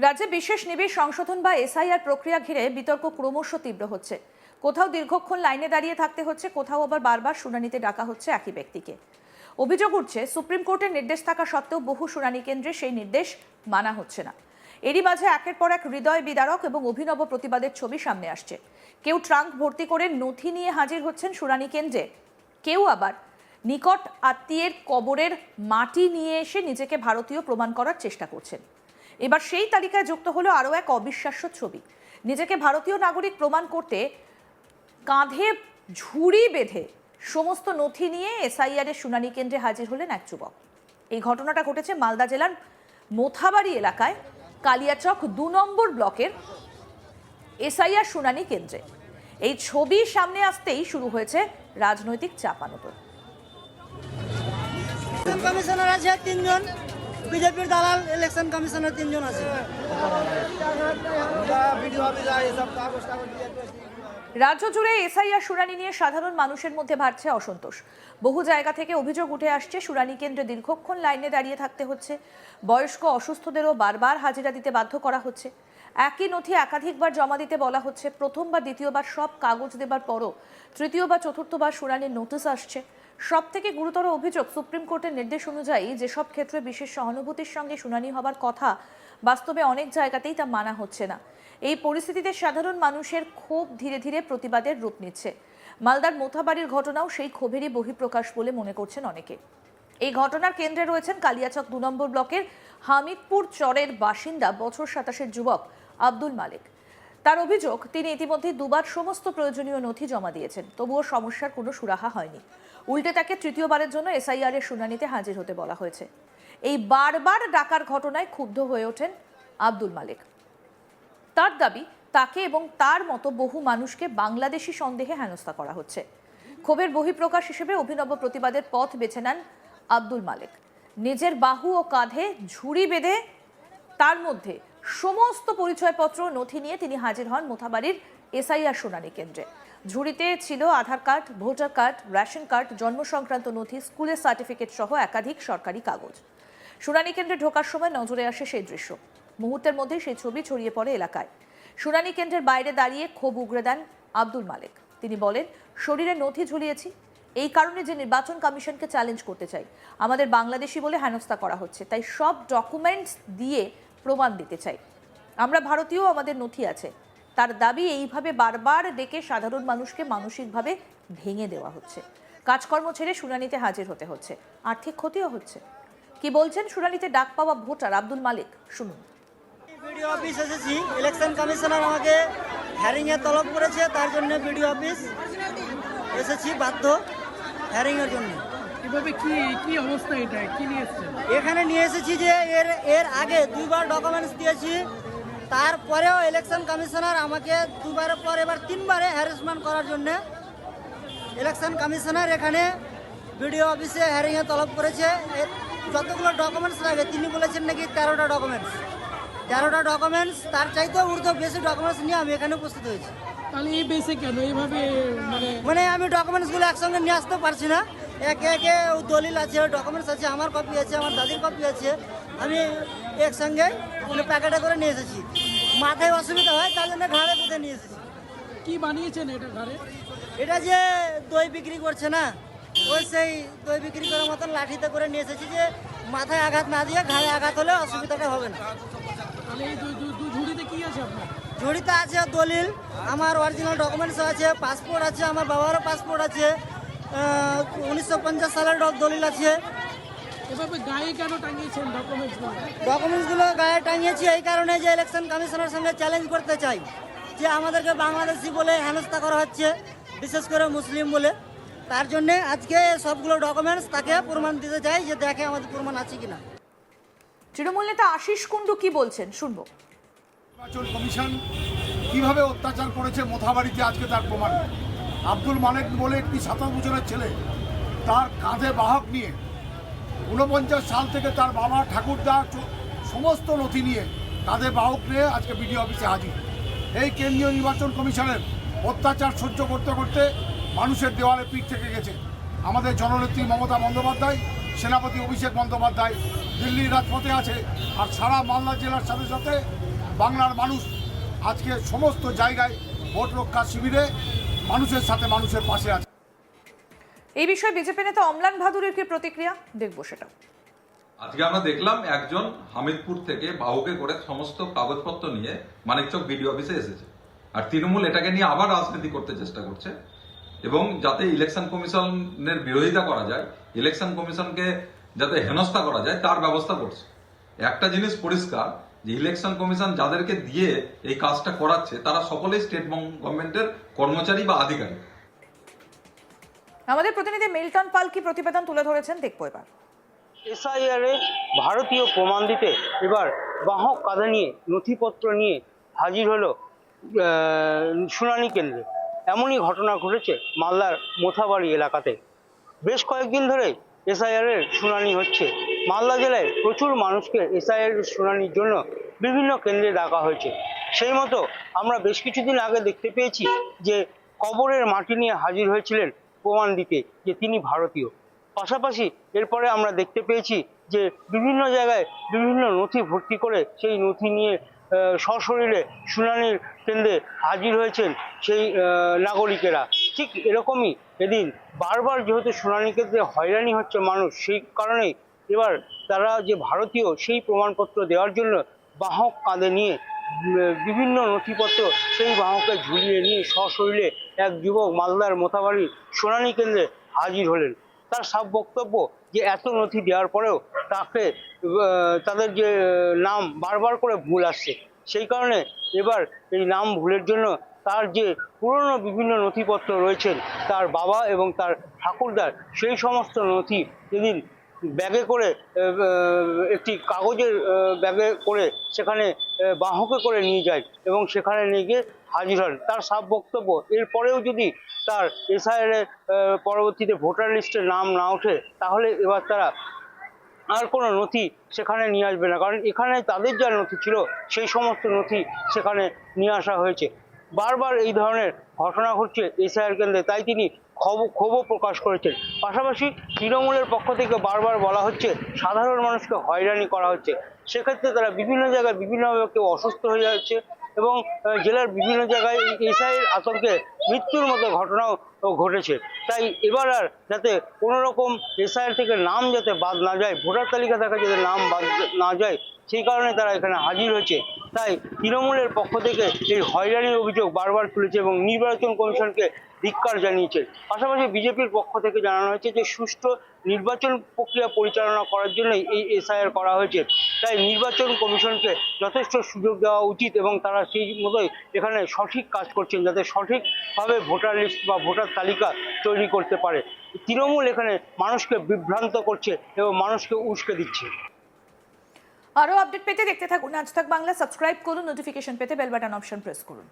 রাজ্যে বিশেষ নিবিড় সংশোধন বা এসআইআর প্রক্রিয়া ঘিরে বিতর্ক ক্রমশ তীব্র হচ্ছে। কোথাও দীর্ঘক্ষণ লাইনে দাঁড়িয়ে থাকতে হচ্ছে, কোথাও আবার বারবার শুনানিতে ডাকা হচ্ছে একই ব্যক্তিকে। অভিযোগ উঠছে, সুপ্রিম কোর্টের নির্দেশ থাকা সত্ত্বেও বহু শুনানি কেন্দ্রে সেই নির্দেশ মানা হচ্ছে না। এরই মাঝে একের পর এক হৃদয় বিদারক এবং অভিনব প্রতিবাদের ছবি সামনে আসছে। কেউ ট্রাঙ্ক ভর্তি করে নথি নিয়ে হাজির হচ্ছেন শুনানি কেন্দ্রে, কেউ আবার নিকট আত্মীয়ের কবরের মাটি নিয়ে এসে নিজেকে ভারতীয় প্রমাণ করার চেষ্টা করছেন। এবার সেই তালিকায় যুক্ত হলো আরও এক অবিশ্বাস্য ছবি। নিজেকে ভারতীয় নাগরিক প্রমাণ করতে কাঁধে ঝুড়ি বেঁধে সমস্ত নথি নিয়ে এসআইআরের শুনানি কেন্দ্রে হাজির হলেন এক যুবক। এই ঘটনাটা ঘটেছে মালদা জেলার মোথাবাড়ি এলাকায় কালিয়াচক ২ নম্বর ব্লকের এসআইআর শুনানি কেন্দ্রে। এই ছবি সামনে আসতেই শুরু হয়েছে রাজনৈতিক চাপানোতর। কমিশনার আছে ৩ জন, বিজেপির দালাল ইলেকশন কমিশনার ৩ জন আছে। রাজ্য জুড়ে এসআইআর শুনানি নিয়ে সাধারণ মানুষের মধ্যে বাড়ছে অসন্তোষ। বহু জায়গা থেকে অভিযোগ উঠে আসছে, শুনানি কেন্দ্রে দীর্ঘক্ষণ লাইনে দাঁড়িয়ে থাকতে হচ্ছে, বয়স্ক অসুস্থদেরও বারবার হাজিরা দিতে বাধ্য করা হচ্ছে, একই নথি একাধিকবার জমা দিতে বলা হচ্ছে, প্রথম বা দ্বিতীয়বার সব কাগজ দেবার পরও তৃতীয় বা চতুর্থবার শুনানির নোটিশ আসছে। সব থেকে গুরুতর অভিযোগ, সুপ্রিম কোর্টের নির্দেশ অনুযায়ী যেসব ক্ষেত্রে বিশেষ সহানুভূতির সঙ্গে শুনানি হবার কথা, বাস্তবে অনেক জায়গাতেই তা মানা হচ্ছে না। এই পরিস্থিতিতে সাধারণ মানুষের ক্ষোভ ধীরে ধীরে প্রতিবাদের রূপ নিচ্ছে। মালদার মোথাবাড়ির ঘটনাও সেই ক্ষোভেরই বহিঃপ্রকাশ বলে মনে করছেন অনেকে। এই ঘটনার কেন্দ্রে রয়েছেন কালিয়াচক ২ নম্বর ব্লকের হামিদপুর চরের বাসিন্দা বছর ২৭-এর যুবক আব্দুল মালিক। তার অভিযোগ, তিনি ইতিমধ্যে দুবার সমস্ত প্রয়োজনীয় নথি জমা দিয়েছেন, তবুও সমস্যার কোনো সুরাহা হয়নি। উল্টে তাকে তৃতীয়বারের জন্য এসআইআর এর শুনানিতে হাজির হতে বলা হয়েছে। এই বারবার ডাকার ঘটনায় ক্ষুব্ধ হয়ে ওঠেন আব্দুল মালিক। তার দাবি, তাকে এবং তার মতো বহু মানুষকে বাংলাদেশি সন্দেহে হেনস্থা করা হচ্ছে। ক্ষোভের বহিঃপ্রকাশ হিসেবে অভিনব প্রতিবাদের পথ বেছে নেন আব্দুল মালিক। নিজের বাহু ও কাঁধে ঝুড়ি বেঁধে তার মধ্যে সমস্ত পরিচয়পত্র নথি নিয়ে তিনি হাজির হন মোথাবাড়ির এসআইআর শুনানি কেন্দ্রে। ঝুড়িতে ছিল Aadhaar card, voter card, ration card, জন্ম সংক্রান্ত নথি, স্কুলের সার্টিফিকেট সহ একাধিক সরকারি কাগজ। শুনানি কেন্দ্রে ঢোকার সময় নজরে আসে সেই দৃশ্য। মুহূর্তের মধ্যেই সেই ছবি ছড়িয়ে পড়ে এলাকায়। শুনানি কেন্দ্রের বাইরে দাঁড়িয়ে ক্ষোভ উগরে দেন আব্দুল মালিক। তিনি বলেন, শরীরে নথি ঝুলিয়েছি, এই কারণে যে নির্বাচন কমিশনকে চ্যালেঞ্জ করতে চাই। আমাদের বাংলাদেশি বলে হেনস্থা করা হচ্ছে, তাই সব ডকুমেন্টস দিয়ে প্রমাণ দিতে চাই। আমরা ভারতীয়, আমাদের নথি আছে। তার দাবি, এইভাবে বারবার ডেকে সাধারণ মানুষকে মানসিকভাবে ভেঙে দেওয়া হচ্ছে। কাজকর্ম ছেড়ে শুনানিতে হাজির হতে হচ্ছে, আর্থিক ক্ষতিও হচ্ছে। কি বলছেন শুনানিতে ডাক পাওয়া ভোটার আব্দুল মালিক, শুনুন। বিডিও অফিস এসেছি, ইলেকশন কমিশনার আমাকে হ্যারিং এর তলব করেছে, তার জন্য বিডিও অফিস এসেছি বাধ্য হ্যারিং এর জন্য। কিভাবে কি অবস্থা, এটা কি নিয়ে এসেছেন? এখানে নিয়ে এসেছি যে এর আগে 2বার ডকুমেন্টস দিয়েছি, তারপরেও ইলেকশন কমিশনার আমাকে 2বারের পর এবার 3বারে হ্যারাসমেন্ট করার জন্য ইলেকশন কমিশনার এখানে বিডিও অফিসে হ্যারিং এর তলব করেছে। যতগুলো ডকুমেন্টস লাগে তিনি বলেছেন নাকি 13টা ডকুমেন্টস, তার চাইতেও বেশি ডকুমেন্টস নিয়ে আমি এখানে উপস্থিত হয়েছি। তাহলে এই বেসে কেন এইভাবে মানে আমি ডকুমেন্টসগুলো একসঙ্গে নিয়ে আসতে পারছি না। একে একে দলিল আছে, ডকুমেন্টস আছে, আমার কপি আছে, আমার দাদির কপি আছে, আমি একসঙ্গে প্যাকেটে করে নিয়ে এসেছি। মাথায় অসুবিধা হয়, তার জন্য ঘাড়ে বেঁধে নিয়ে এসেছি। কি বানিয়েছেন এটা ঘরে? এটা যে দই বিক্রি করছে না, ওই সেই দই বিক্রি করার মতন লাঠিতে করে নিয়ে এসেছি, যে মাথায় আঘাত না দিয়ে ঘাড়ে আঘাত হলে অসুবিধাটা হবে না। তাহলে এই ঝুড়িতে কি আছে আপনার? ঝুড়িতে আছে দলিল, আমার অরিজিনাল ডকুমেন্টস আছে, পাসপোর্ট আছে, আমার বাবারও পাসপোর্ট আছে, 1950 সালের দলিল আছে। এভাবে গায়ে কেন টাঙিয়েছেন ডকুমেন্টসগুলো গায়ে টাঙিয়েছি এই কারণে যে ইলেকশন কমিশনের সঙ্গে চ্যালেঞ্জ করতে চাই, যে আমাদেরকে বাংলাদেশি বলে হেনস্থা করা হচ্ছে, বিশেষ করে মুসলিম বলে। তার জন্যে আজকে সবগুলো ডকুমেন্টস তাকে প্রমাণ দিতে চাই, যে দেখে আমাদের প্রমাণ আছে কিনা। তৃণমূল নেতা আশিস কুণ্ডু কি বলছেন, শুনবো। নির্বাচন কমিশন কিভাবে অত্যাচার করেছে মোথাবাড়িতে, আজকে তার প্রমাণ। আব্দুল মালিক বলে একটি 27 বছরের ছেলে, তার কাঁধে বাহক নিয়ে 49 সাল থেকে তার বাবা ঠাকুরদা সমস্ত নথি নিয়ে কাঁধে বাহক নিয়ে আজকে বিডিও অফিসে হাজির। এই কেন্দ্রীয় নির্বাচন কমিশনের অত্যাচার সহ্য করতে করতে মানুষের দেওয়ালে পিঠ থেকে গেছে। আমাদের জননেত্রী মমতা বন্দ্যোপাধ্যায়, সেনাপতি অভিষেক বন্দ্যোপাধ্যায় দিল্লির রাজপথে আছে, আর সারা মালদা জেলার সাথে সাথে বাংলার মানুষ আজকে সমস্ত জায়গায় ভোট রক্ষা শিবিরে মানুষের সাথে মানুষের পাশে আছে। এই বিষয়ে বিজেপি নেতা অম্লান ভাদুরীর কি প্রতিক্রিয়া, দেখবো সেটা। আজকে আমরা দেখলাম একজন হামিদপুর থেকে বাহুকে করে সমস্ত কাগজপত্র নিয়ে মানিকচক বিডিও অফিসে এসেছে, আর তৃণমূল এটাকে নিয়ে আবার রাজনীতি করতে চেষ্টা করছে এবং যাতে ইলেকশন কমিশনের বিরোধিতা করা যায়, ইলেকশন কমিশনকে যাতে হেনস্থা করা যায় তার ব্যবস্থা করছে। একটা জিনিস পরিষ্কার যে ইলেকশন কমিশন যাদেরকে দিয়ে এই কাজটা করাচ্ছে তারা সকলেই স্টেট গভর্নমেন্টের কর্মচারী বা আধিকারিক। আমাদের প্রতিনিধি মিল্টন পাল কি প্রতিবেদন তুলে ধরেছেন, দেখবো এবার। এসআইআর এ ভারতীয় প্রমাণ দিতে এবার বাহক কাঁধে নিয়ে নথিপত্র নিয়ে হাজির হলো শুনানি কেন্দ্রে। এমনই ঘটনা ঘটেছে মালদার মোথাবাড়ি এলাকাতে। বেশ কয়েকদিন ধরে এসআইআর এর শুনানি হচ্ছে। মালদা জেলায় প্রচুর মানুষকে এসআইআর এর শুনানির জন্য বিভিন্ন কেন্দ্রে ডাকা হয়েছে। সেই মতো আমরা বেশ কিছুদিন আগে দেখতে পেয়েছি যে কবরের মাটি নিয়ে হাজির হয়েছিলেন প্রমাণ দিতে যে তিনি ভারতীয়। পাশাপাশি এরপরে আমরা দেখতে পেয়েছি যে বিভিন্ন জায়গায় বিভিন্ন নথি ভর্তি করে সেই নথি নিয়ে সশরীরে শুনানির কেন্দ্রে হাজির হয়েছেন সেই নাগরিকেরা। ঠিক এরকমই এদিন বারবার যেহেতু শুনানি কেন্দ্রে হয়রানি হচ্ছে মানুষ, সেই কারণেই এবার তারা যে ভারতীয় সেই প্রমাণপত্র দেওয়ার জন্য বাহক কাঁধে নিয়ে বিভিন্ন নথিপত্র সেই বাহকে ঝুলিয়ে নিয়ে সশরীরে এক যুবক মালদার মোথাবাড়ির শুনানি কেন্দ্রে হাজির হলেন। তার সব বক্তব্য যে এত নথি দেওয়ার পরেও তাকে তাদের যে নাম বারবার করে ভুল আসছে, সেই কারণে এবার এই নাম ভুলের জন্য তার যে পুরনো বিভিন্ন নথিপত্র রয়েছেন তার বাবা এবং তার ঠাকুরদার সেই সমস্ত নথি যেদিন ব্যাগে করে একটি কাগজের ব্যাগে করে সেখানে বাহকে করে নিয়ে যায় এবং সেখানে নিয়ে গিয়ে হাজির হন। তার সব বক্তব্য এরপরেও যদি তার এসআইআর পরবর্তীতে ভোটার লিস্টে নাম না ওঠে তাহলে এবার তারা আর কোনো নথি সেখানে নিয়ে আসবে না, কারণ এখানে তাদের যা নথি ছিল সেই সমস্ত নথি সেখানে নিয়ে আসা হয়েছে। বারবার এই ধরনের ঘটনা ঘটছে এসআইআর কেন্দ্রে, তাই তিনি ক্ষোভও প্রকাশ করেছেন। পাশাপাশি তৃণমূলের পক্ষ থেকে বারবার বলা হচ্ছে সাধারণ মানুষকে হয়রানি করা হচ্ছে। সেক্ষেত্রে তারা বিভিন্ন জায়গায় বিভিন্নভাবে কেউ অসুস্থ হয়ে যাচ্ছে এবং জেলার বিভিন্ন জায়গায় এসআইয়ের আতঙ্কে মৃত্যুর মতো ঘটনাও ঘটেছে। তাই এবার আর যাতে কোনো রকম এসআইআর থেকে নাম যাতে বাদ না যায়, ভোটার তালিকা থেকে যাতে নাম বাদ না যায়, সেই কারণে তারা এখানে হাজির হয়েছে। তাই তৃণমূলের পক্ষ থেকে এই হয়রানির অভিযোগ বারবার তুলেছে এবং নির্বাচন কমিশনকে ধিক্কার জানিয়েছে। পাশাপাশি বিজেপির পক্ষ থেকে জানানো হয়েছে যে সুষ্ঠু নির্বাচন প্রক্রিয়া পরিচালনা করার জন্যই এই এসআইআর করা হয়েছে। তাই নির্বাচন কমিশনকে যথেষ্ট সুযোগ দেওয়া উচিত এবং তারা সেই মতোই এখানে সঠিক কাজ করছেন যাতে সঠিকভাবে ভোটার লিস্ট বা ভোটার তালিকা তৈরি করতে পারে। তৃণমূল এখানে মানুষকে বিভ্রান্ত করছে এবং মানুষকে উস্কে দিচ্ছে। আরও আপডেট পেতে দেখতে থাকুন আজ তাক বাংলা, সাবস্ক্রাইব করুন, নোটিফিকেশন পেতে বেল বাটন অপশন প্রেস করুন।